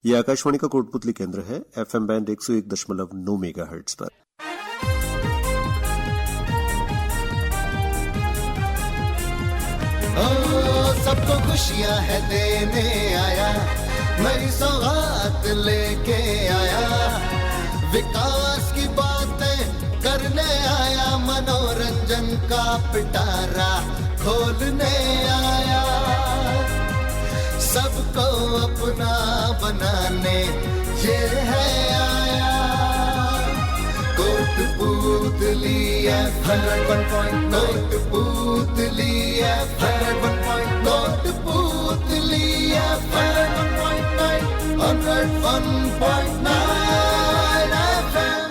ये आकाशवाणी का कोटपुतली केंद्र है FM बैंड 101.9 मेगाहर्ट्ज पर। सबको खुशियां है देने आया, नई सौगात लेके आया, विकास की बातें करने आया, मनोरंजन का पिटारा खोलने आया, सबको अपना बनाने ये है आया। Kotputli FM 101.9, Kotputli FM 101.9, Kotputli FM 101.9 FM।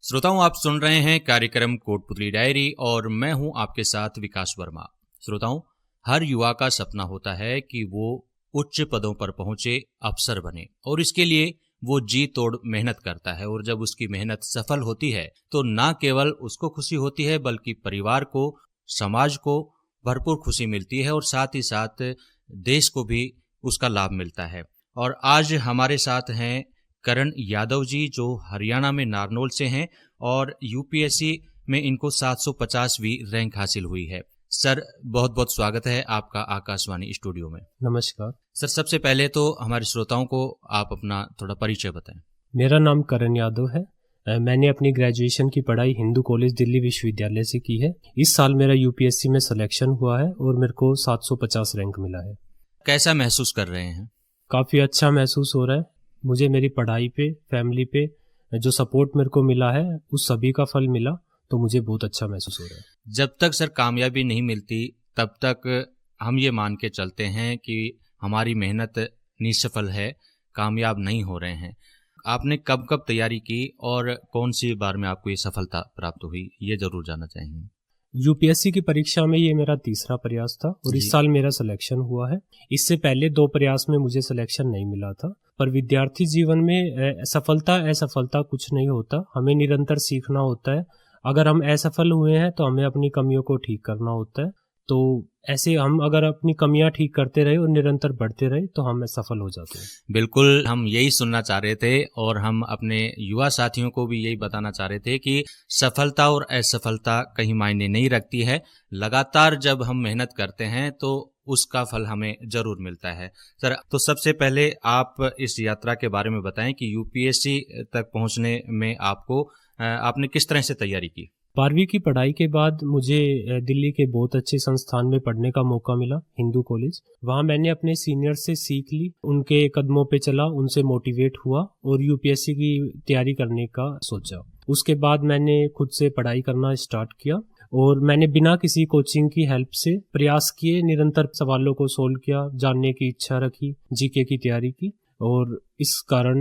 श्रोताओं, आप सुन रहे हैं कार्यक्रम कोटपुतली डायरी और मैं हूं आपके साथ विकास वर्मा। श्रोताओं, हर युवा का सपना होता है कि वो उच्च पदों पर पहुंचे, अफसर बने, और इसके लिए वो जी तोड़ मेहनत करता है। और जब उसकी मेहनत सफल होती है तो ना केवल उसको खुशी होती है बल्कि परिवार को, समाज को भरपूर खुशी मिलती है और साथ ही साथ देश को भी उसका लाभ मिलता है। और आज हमारे साथ हैं करण यादव जी, जो हरियाणा में नारनौल से हैं और यूपीएससी में इनको 750वीं रैंक हासिल हुई है। सर, बहुत बहुत स्वागत है आपका आकाशवाणी स्टूडियो में। नमस्कार सर, सबसे पहले तो हमारे श्रोताओं को आप अपना थोड़ा परिचय बताएं। मेरा नाम करण यादव है। मैंने अपनी ग्रेजुएशन की पढ़ाई हिंदू कॉलेज दिल्ली विश्वविद्यालय से की है। इस साल मेरा यूपीएससी में सिलेक्शन हुआ है और मेरे को 750 रैंक मिला है। कैसा महसूस कर रहे हैं? काफ़ी अच्छा महसूस हो रहा है। मुझे मेरी पढ़ाई पे, फैमिली पे जो सपोर्ट मेरे को मिला है उस सभी का फल मिला, तो मुझे बहुत अच्छा महसूस हो रहा है। जब तक सर कामयाबी नहीं मिलती तब तक हम ये मान के चलते हैं कि हमारी मेहनत निष्फल है, कामयाब नहीं हो रहे हैं। आपने कब कब तैयारी की और कौन सी बार में आपको ये सफलता प्राप्त हुई, ये जरूर जानना चाहेंगे। यूपीएससी की परीक्षा में ये मेरा तीसरा प्रयास था और इस साल मेरा सिलेक्शन हुआ है। इससे पहले 2 प्रयास में मुझे सिलेक्शन नहीं मिला था। पर विद्यार्थी जीवन में सफलता असफलता कुछ नहीं होता, हमें निरंतर सीखना होता है। अगर हम असफल हुए हैं तो हमें अपनी कमियों को ठीक करना होता है। तो ऐसे हम अगर अपनी कमियां ठीक करते रहे और निरंतर बढ़ते रहे तो हम सफल हो जाते हैं। बिल्कुल, हम यही सुनना चाह रहे थे और हम अपने युवा साथियों को भी यही बताना चाह रहे थे कि सफलता और असफलता कहीं मायने नहीं रखती है। लगातार जब हम मेहनत करते हैं तो उसका फल हमें जरूर मिलता है। सर, तो सबसे पहले आप इस यात्रा के बारे में बताएं कि यूपीएससी तक पहुंचने में आपने किस तरह से तैयारी की? 12वीं की पढ़ाई के बाद मुझे दिल्ली के बहुत अच्छे संस्थान में पढ़ने का मौका मिला, हिंदू कॉलेज। वहाँ मैंने अपने सीनियर से सीख ली, उनके कदमों पे चला, उनसे मोटिवेट हुआ और यूपीएससी की तैयारी करने का सोचा। उसके बाद मैंने खुद से पढ़ाई करना स्टार्ट किया और मैंने बिना किसी कोचिंग की हेल्प से प्रयास किए, निरंतर सवालों को सोल्व किया, जानने की इच्छा रखी, जीके की तैयारी की और इस कारण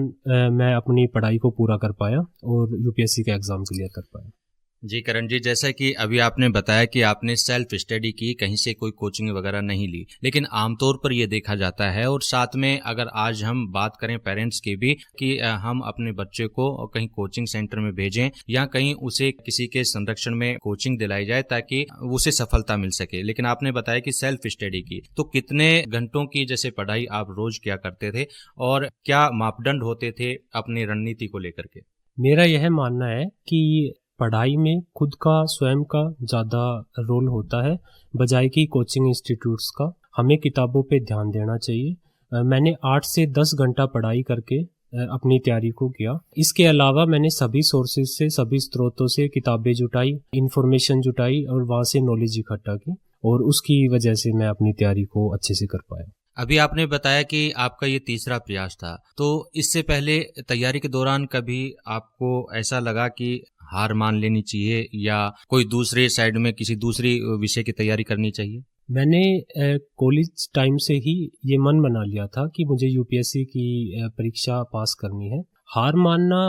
मैं अपनी पढ़ाई को पूरा कर पाया और यूपीएससी का एग्जाम क्लियर कर पाया। जी करण जी, जैसा कि अभी आपने बताया कि आपने सेल्फ स्टडी की, कहीं से कोई कोचिंग वगैरह नहीं ली, लेकिन आमतौर पर यह देखा जाता है और साथ में अगर आज हम बात करें पेरेंट्स की भी कि हम अपने बच्चे को कहीं कोचिंग सेंटर में भेजें या कहीं उसे किसी के संरक्षण में कोचिंग दिलाई जाए ताकि उसे सफलता मिल सके, लेकिन आपने बताया कि सेल्फ स्टडी की। तो कितने घंटों की जैसे पढ़ाई आप रोज किया करते थे और क्या मापदंड होते थे अपनी रणनीति को लेकर के? मेरा यह मानना है कि पढ़ाई में खुद का, स्वयं का ज़्यादा रोल होता है बजाय कि कोचिंग इंस्टीट्यूट्स का। हमें किताबों पे ध्यान देना चाहिए। मैंने 8 से 10 घंटा पढ़ाई करके अपनी तैयारी को किया। इसके अलावा मैंने सभी सोर्सेज से, सभी स्रोतों से किताबें जुटाई, इंफॉर्मेशन जुटाई और वहाँ से नॉलेज इकट्ठा की और उसकी वजह से मैं अपनी तैयारी को अच्छे से कर पाया। अभी आपने बताया कि आपका ये तीसरा प्रयास था, तो इससे पहले तैयारी के दौरान कभी आपको ऐसा लगा कि हार मान लेनी चाहिए या कोई दूसरे साइड में किसी दूसरी विषय की तैयारी करनी चाहिए? मैंने कॉलेज टाइम से ही ये मन बना लिया था कि मुझे यूपीएससी की परीक्षा पास करनी है। हार मानना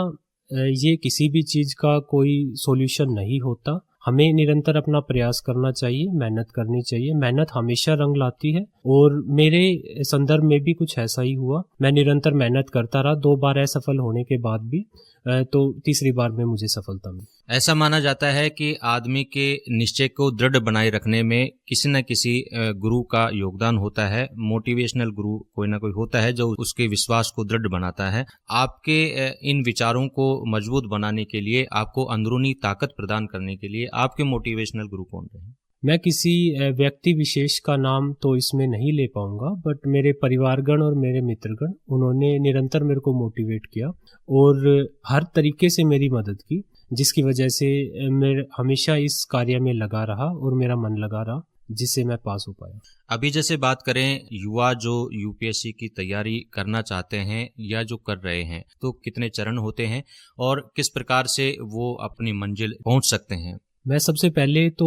ये किसी भी चीज़ का कोई सॉल्यूशन नहीं होता। हमें निरंतर अपना प्रयास करना चाहिए, मेहनत करनी चाहिए। मेहनत हमेशा रंग लाती है और मेरे संदर्भ में भी कुछ ऐसा ही हुआ। मैं निरंतर मेहनत करता रहा, 2 बार असफल होने के बाद भी, तो तीसरी बार में मुझे सफलता मिली। ऐसा माना जाता है कि आदमी के निश्चय को दृढ़ बनाए रखने में किसी न किसी गुरु का योगदान होता है। मोटिवेशनल गुरु कोई ना कोई होता है जो उसके विश्वास को दृढ़ बनाता है। आपके इन विचारों को मजबूत बनाने के लिए, आपको अंदरूनी ताकत प्रदान करने के लिए आपके मोटिवेशनल गुरु कौन रहे? मैं किसी व्यक्ति विशेष का नाम तो इसमें नहीं ले पाऊंगा, बट मेरे परिवारगण और मेरे मित्रगण, उन्होंने निरंतर मेरे को मोटिवेट किया और हर तरीके से मेरी मदद की, जिसकी वजह से मैं हमेशा इस कार्य में लगा रहा और मेरा मन लगा रहा, जिससे मैं पास हो पाया। अभी जैसे बात करें युवा जो यूपीएससी की तैयारी करना चाहते हैं या जो कर रहे हैं, तो कितने चरण होते हैं और किस प्रकार से वो अपनी मंजिल पहुंच सकते हैं? मैं सबसे पहले तो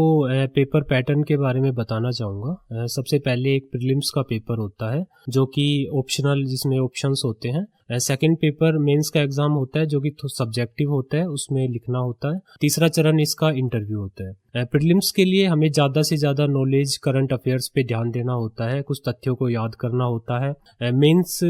पेपर पैटर्न के बारे में बताना चाहूँगा। सबसे पहले एक प्रीलिम्स का पेपर होता है जो कि ऑप्शनल, जिसमें ऑप्शंस होते हैं। सेकंड पेपर मेंस का एग्जाम होता है जो कि सब्जेक्टिव होता है, उसमें लिखना होता है। तीसरा चरण इसका इंटरव्यू होता है। प्रीलिम्स के लिए हमें ज़्यादा से ज़्यादा नॉलेज, करंट अफेयर्स पे ध्यान देना होता है, कुछ तथ्यों को याद करना होता है। मेंस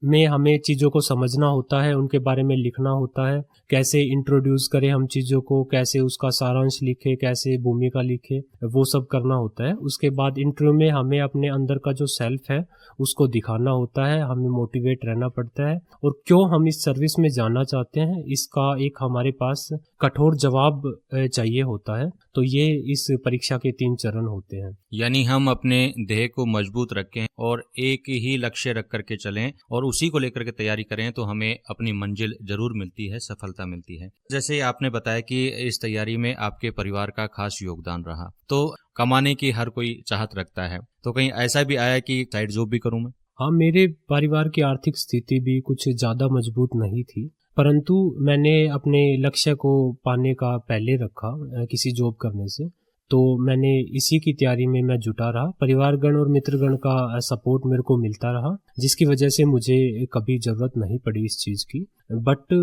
में हमें चीज़ों को समझना होता है, उनके बारे में लिखना होता है, कैसे इंट्रोड्यूस करें हम चीज़ों को, कैसे उसका सारांश लिखे, कैसे भूमिका लिखे, वो सब करना होता है। उसके बाद इंटरव्यू में हमें अपने अंदर का जो सेल्फ है उसको दिखाना होता है, हमें मोटिवेट रहना पड़ता है और क्यों हम इस सर्विस में जाना चाहते हैं इसका एक हमारे पास कठोर जवाब चाहिए होता है। तो ये इस परीक्षा के 3 चरण होते हैं। यानी हम अपने देह को मजबूत रखें और एक ही लक्ष्य रख करके चलें और उसी को लेकर के तैयारी करें तो हमें अपनी मंजिल जरूर मिलती है, सफलता मिलती है। जैसे आपने बताया कि इस तैयारी में आपके परिवार का खास योगदान रहा, तो कमाने की हर कोई चाहत रखता है, तो कहीं ऐसा भी आया कि साइड जॉब भी करूं मैं? हाँ, मेरे परिवार की आर्थिक स्थिति भी कुछ ज़्यादा मजबूत नहीं थी, परंतु मैंने अपने लक्ष्य को पाने का पहले रखा किसी जॉब करने से, तो मैंने इसी की तैयारी में मैं जुटा रहा। परिवारगण और मित्रगण का सपोर्ट मेरे को मिलता रहा, जिसकी वजह से मुझे कभी ज़रूरत नहीं पड़ी इस चीज़ की। बट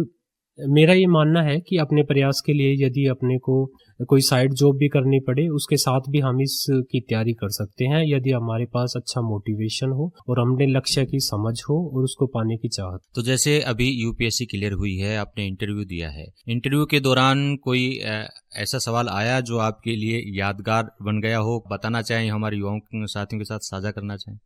मेरा ये मानना है कि अपने प्रयास के लिए यदि अपने को कोई साइड जॉब भी करनी पड़े, उसके साथ भी हम इसकी तैयारी कर सकते हैं, यदि हमारे पास अच्छा मोटिवेशन हो और हमने लक्ष्य की समझ हो और उसको पाने की चाहत। तो जैसे अभी यूपीएससी क्लियर हुई है, आपने इंटरव्यू दिया है, इंटरव्यू के दौरान कोई ऐसा सवाल आया जो आपके लिए यादगार बन गया हो, बताना चाहें, हमारे युवाओं साथियों के साथ साझा करना चाहें?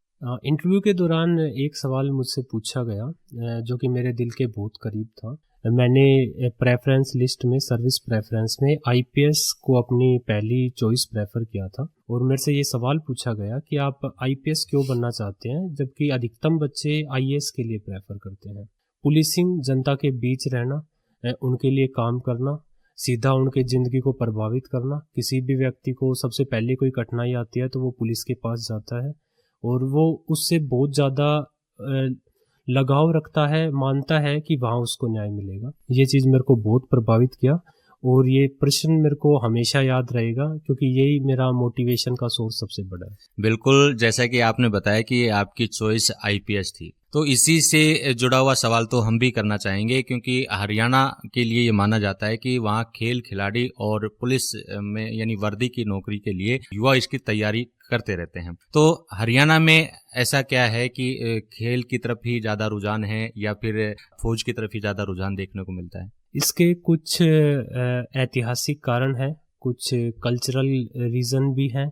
इंटरव्यू के दौरान एक सवाल मुझसे पूछा गया जो कि मेरे दिल के बहुत करीब था। मैंने प्रेफरेंस लिस्ट में, सर्विस प्रेफरेंस में आईपीएस को अपनी पहली चॉइस प्रेफर किया था और मेरे से ये सवाल पूछा गया कि आप आईपीएस क्यों बनना चाहते हैं, जबकि अधिकतम बच्चे आईएएस के लिए प्रेफर करते हैं। पुलिसिंग, जनता के बीच रहना, उनके लिए काम करना, सीधा उनके ज़िंदगी को प्रभावित करना। किसी भी व्यक्ति को सबसे पहले कोई कठिनाई आती है तो वो पुलिस के पास जाता है और वो उससे बहुत ज़्यादा लगाव रखता है, मानता है कि वहाँ उसको न्याय मिलेगा। ये चीज़ मेरे को बहुत प्रभावित किया और ये प्रश्न मेरे को हमेशा याद रहेगा, क्योंकि यही मेरा मोटिवेशन का सोर्स सबसे बड़ा है। बिल्कुल, जैसा कि आपने बताया कि आपकी चॉइस आईपीएस थी, तो इसी से जुड़ा हुआ सवाल तो हम भी करना चाहेंगे, क्योंकि हरियाणा के लिए ये माना जाता है कि वहाँ खेल खिलाड़ी और पुलिस में यानी वर्दी की नौकरी के लिए युवा इसकी तैयारी करते रहते हैं। तो हरियाणा में ऐसा क्या है कि खेल की तरफ ही ज़्यादा रुझान है या फिर फौज की तरफ ही ज़्यादा रुझान देखने को मिलता है? इसके कुछ ऐतिहासिक कारण हैं, कुछ कल्चरल रीज़न भी हैं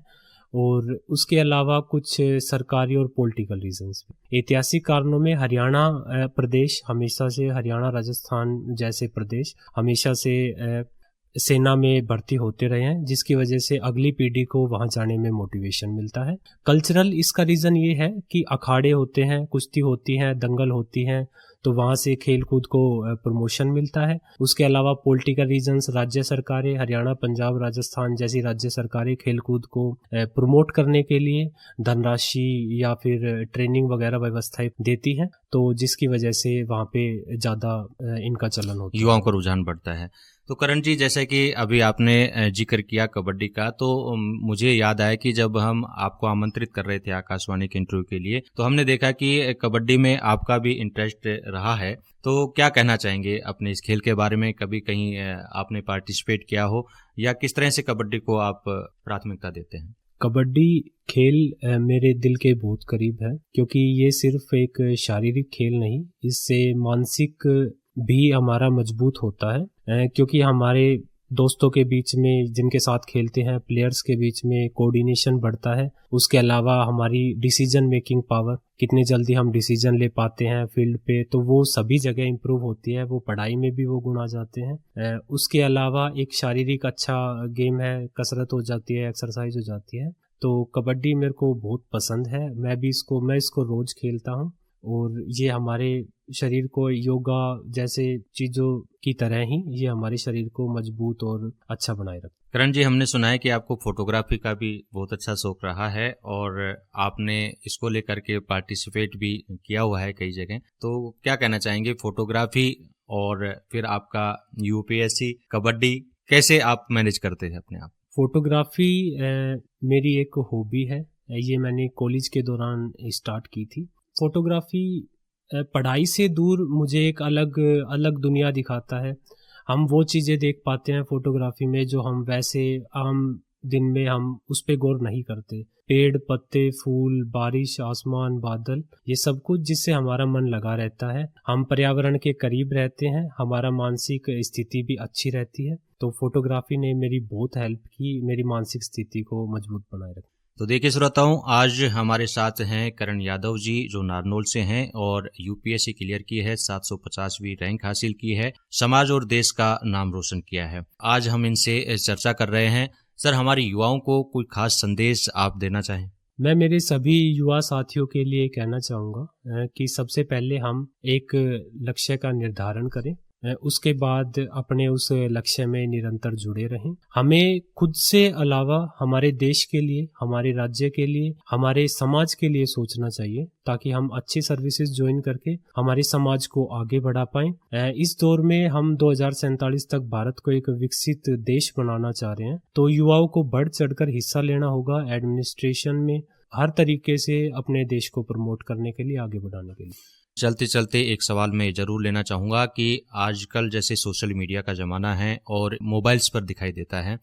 और उसके अलावा कुछ सरकारी और पॉलिटिकल रीजंस भी। ऐतिहासिक कारणों में हरियाणा प्रदेश हमेशा से, हरियाणा राजस्थान जैसे प्रदेश हमेशा से सेना में भर्ती होते रहे हैं, जिसकी वजह से अगली पीढ़ी को वहां जाने में मोटिवेशन मिलता है। कल्चरल इसका रीज़न ये है कि अखाड़े होते हैं, कुश्ती होती हैं, दंगल होती हैं, तो वहाँ से खेल कूद को प्रमोशन मिलता है। उसके अलावा पॉलिटिकल रीजंस, राज्य सरकारें, हरियाणा, पंजाब, राजस्थान जैसी राज्य सरकारें खेल कूद को प्रमोट करने के लिए धनराशि या फिर ट्रेनिंग वगैरह व्यवस्थाएं देती हैं, तो जिसकी वजह से वहाँ पे ज़्यादा इनका चलन होता है, युवाओं का रुझान बढ़ता है। तो करण जी, जैसे कि अभी आपने जिक्र किया कबड्डी का, तो मुझे याद आया कि जब हम आपको आमंत्रित कर रहे थे आकाशवाणी के इंटरव्यू के लिए, तो हमने देखा कि कबड्डी में आपका भी इंटरेस्ट रहा है। तो क्या कहना चाहेंगे अपने इस खेल के बारे में? कभी कहीं आपने पार्टिसिपेट किया हो या किस तरह से कबड्डी को आप प्राथमिकता देते हैं? कबड्डी खेल मेरे दिल के बहुत करीब है, क्योंकि ये सिर्फ एक शारीरिक खेल नहीं, इससे मानसिक भी हमारा मजबूत होता है, क्योंकि हमारे दोस्तों के बीच में जिनके साथ खेलते हैं, प्लेयर्स के बीच में कोऑर्डिनेशन बढ़ता है। उसके अलावा हमारी डिसीजन मेकिंग पावर, कितनी जल्दी हम डिसीजन ले पाते हैं फील्ड पे, तो वो सभी जगह इम्प्रूव होती है। वो पढ़ाई में भी वो गुण आ जाते हैं। उसके अलावा एक शारीरिक अच्छा गेम है, कसरत हो जाती है, एक्सरसाइज हो जाती है। तो कबड्डी मेरे को बहुत पसंद है। मैं इसको रोज खेलता हूँ और ये हमारे शरीर को योगा जैसे चीज़ों की तरह ही ये हमारे शरीर को मजबूत और अच्छा बनाए रखता है। करण जी, हमने सुना है कि आपको फोटोग्राफी का भी बहुत अच्छा शौक रहा है और आपने इसको लेकर के पार्टिसिपेट भी किया हुआ है कई जगह। तो क्या कहना चाहेंगे, फोटोग्राफी और फिर आपका यूपीएससी, कबड्डी कैसे आप मैनेज करते हैं अपने आप? फोटोग्राफी मेरी एक हॉबी है। ये मैंने कॉलेज के दौरान स्टार्ट की थी। फोटोग्राफी पढ़ाई से दूर मुझे एक अलग दुनिया दिखाता है। हम वो चीज़ें देख पाते हैं फोटोग्राफी में जो हम वैसे आम दिन में हम उस पे गौर नहीं करते। पेड़, पत्ते, फूल, बारिश, आसमान, बादल, ये सब कुछ जिससे हमारा मन लगा रहता है। हम पर्यावरण के करीब रहते हैं, हमारा मानसिक स्थिति भी अच्छी रहती है। तो फोटोग्राफी ने मेरी बहुत हेल्प की मेरी मानसिक स्थिति को मजबूत बनाए रखने। तो देखिए श्रोताओं, आज हमारे साथ हैं करण यादव जी, जो नारनौल से हैं और यूपीएससी क्लियर की है, 750वीं रैंक हासिल की है, समाज और देश का नाम रोशन किया है। आज हम इनसे चर्चा कर रहे हैं। सर, हमारे युवाओं को कोई खास संदेश आप देना चाहें? मैं मेरे सभी युवा साथियों के लिए कहना चाहूँगा कि सबसे पहले हम एक लक्ष्य का निर्धारण करें, उसके बाद अपने उस लक्ष्य में निरंतर जुड़े रहें। हमें खुद से अलावा हमारे देश के लिए, हमारे राज्य के लिए, हमारे समाज के लिए सोचना चाहिए ताकि हम अच्छी सर्विसेज ज्वाइन करके हमारे समाज को आगे बढ़ा पाएं। इस दौर में हम 2047 तक भारत को एक विकसित देश बनाना चाह रहे हैं, तो युवाओं को बढ़ चढ़कर हिस्सा लेना होगा एडमिनिस्ट्रेशन में, हर तरीके से अपने देश को प्रमोट करने के लिए, आगे बढ़ाने के लिए। चलते चलते एक सवाल मैं जरूर लेना चाहूँगा कि आजकल जैसे सोशल मीडिया का ज़माना है और मोबाइल्स पर दिखाई देता है,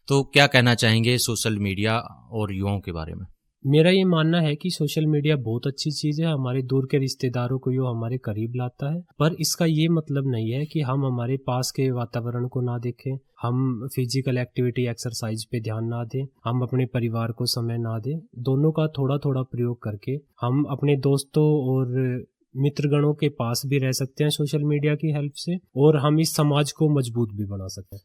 तो क्या कहना चाहेंगे सोशल मीडिया और युवाओं के बारे में? मेरा ये मानना है कि सोशल मीडिया बहुत अच्छी चीज़ है, हमारे दूर के रिश्तेदारों को यो हमारे करीब लाता है। पर इसका ये मतलब नहीं है कि हम हमारे पास के वातावरण को ना देखें, हम फिजिकल एक्टिविटी, एक्सरसाइज पे ध्यान ना दें, हम अपने परिवार को समय ना दें। दोनों का थोड़ा थोड़ा प्रयोग करके हम अपने दोस्तों और मित्रगणों के पास भी रह सकते हैं सोशल मीडिया की हेल्प से, और हम इस समाज को मजबूत भी बना सकते हैं।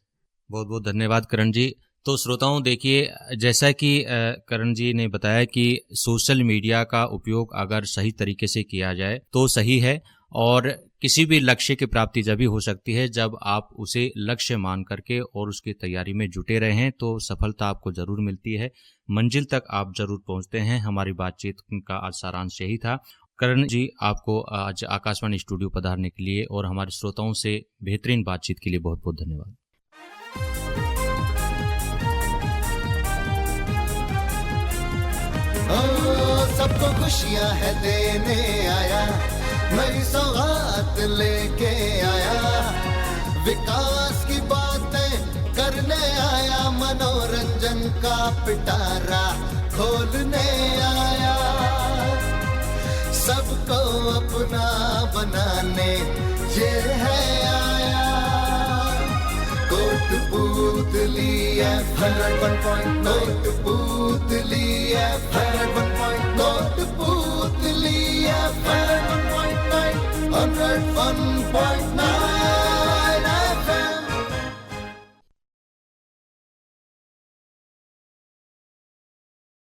बहुत बहुत धन्यवाद करण जी। तो श्रोताओं, देखिए, जैसा कि करण जी ने बताया कि सोशल मीडिया का उपयोग अगर सही तरीके से किया जाए तो सही है, और किसी भी लक्ष्य की प्राप्ति जब भी हो सकती है जब आप उसे लक्ष्य मान करके और उसकी तैयारी में जुटे रहें, तो सफलता आपको जरूर मिलती है, मंजिल तक आप जरूर पहुंचते हैं। हमारी बातचीत का आज सारांश यही था। करण जी, आपको आज आकाशवाणी स्टूडियो पधारने के लिए और हमारे श्रोताओं से बेहतरीन बातचीत के लिए बहुत बहुत धन्यवाद। सबको खुशियां है देने आया, नई सौगात लेके आया, विकास की बातें करने आया, मनोरंजन का पिटारा खोलने आया, सबको अपना बनाने ये है आया। Kotputli FM 101.9, Kotputli FM 101.9, Kotputli FM 101.9, 101.9।